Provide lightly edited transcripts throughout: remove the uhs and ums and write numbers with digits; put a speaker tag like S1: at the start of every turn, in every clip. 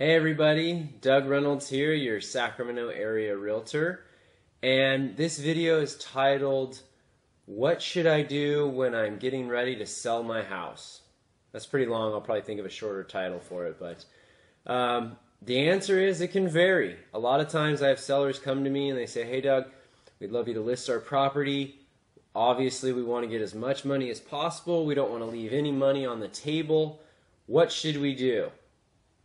S1: Hey everybody, Doug Reynolds here, your Sacramento Area Realtor, and this video is titled, What Should I Do When I'm Getting Ready to Sell My House? That's pretty long. I'll probably think of a shorter title for it, but the answer is it can vary. A lot of times I have sellers come to me and they say, hey Doug, we'd love you to list our property. Obviously we want to get as much money as possible. We don't want to leave any money on the table. What should we do?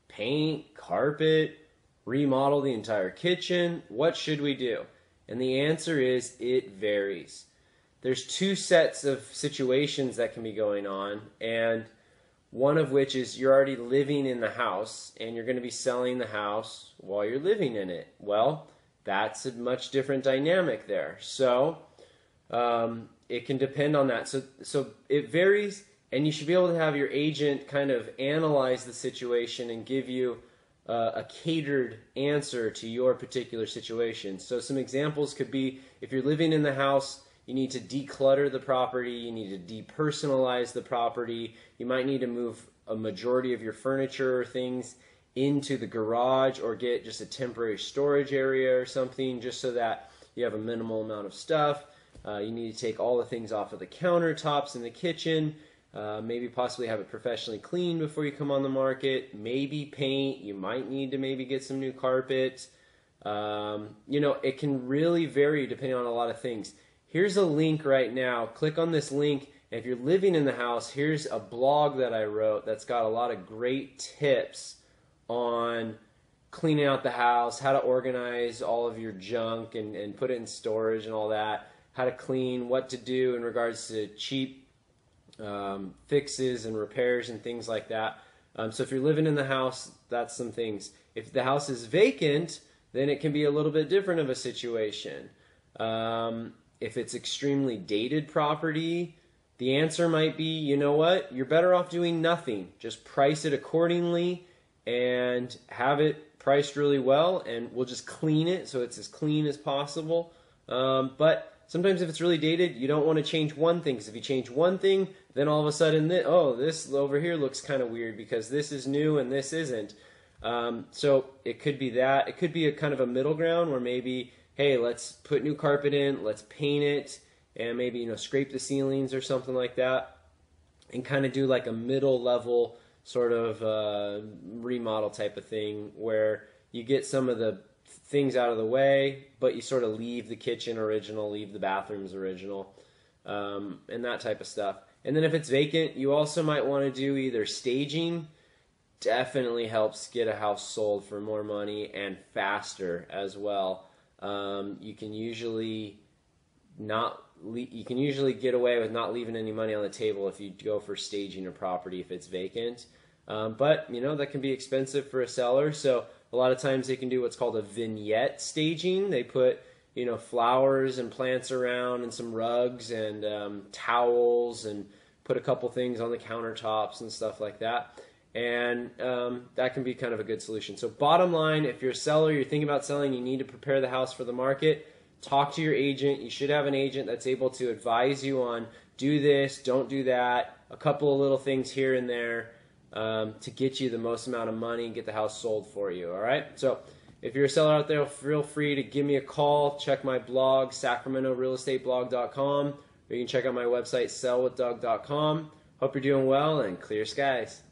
S1: Paint, carpet, remodel the entire kitchen? What should we do? And the answer is it varies. There's two sets of situations that can be going on, and one of which is you're already living in the house and you're going to be selling the house while you're living in it. Well, that's a much different dynamic there. So it can depend on that. So it varies. And you should be able to have your agent kind of analyze the situation and give you a catered answer to your particular situation. So some examples could be, if you're living in the house, you need to declutter the property, you need to depersonalize the property, you might need to move a majority of your furniture or things into the garage or get just a temporary storage area or something just so that you have a minimal amount of stuff. You need to take all the things off of the countertops in the kitchen. Maybe possibly have it professionally cleaned before you come on the market. Maybe paint. You might need to maybe get some new carpet. You know, it can really vary depending on a lot of things. Here's a link right now. Click on this link. And if you're living in the house, here's a blog that I wrote that's got a lot of great tips on cleaning out the house, how to organize all of your junk and put it in storage and all that, how to clean, what to do in regards to cheap fixes and repairs and things like that. So if you're living in the house, that's some things. If the house is vacant, then it can be a little bit different of a situation. If it's extremely dated property, the answer might be, you know what, you're better off doing nothing. Just price it accordingly and have it priced really well, and we'll just clean it so it's as clean as possible. But sometimes if it's really dated, you don't want to change one thing, because if you change one thing, then all of a sudden, this over here looks kind of weird because this is new and this isn't. So it could be that. It could be a kind of a middle ground where maybe, hey, let's put new carpet in, let's paint it, and maybe, you know, scrape the ceilings or something like that, and kind of do like a middle level sort of remodel type of thing where you get some of the things out of the way, but you sort of leave the kitchen original, leave the bathrooms original, and that type of stuff. And then if it's vacant, you also might want to do either staging. Definitely helps get a house sold for more money and faster as well. You can usually get away with not leaving any money on the table if you go for staging a property if it's vacant. But you know, that can be expensive for a seller, so a lot of times they can do what's called a vignette staging. They put, you know, flowers and plants around and some rugs and towels and put a couple things on the countertops and stuff like that. And that can be kind of a good solution. So bottom line, if you're a seller, you're thinking about selling, you need to prepare the house for the market, talk to your agent. You should have an agent that's able to advise you on do this, don't do that, a couple of little things here and there, to get you the most amount of money and get the house sold for you. All right. So if you're a seller out there, feel free to give me a call. Check my blog, sacramentorealestateblog.com, or you can check out my website, sellwithdoug.com. Hope you're doing well and clear skies.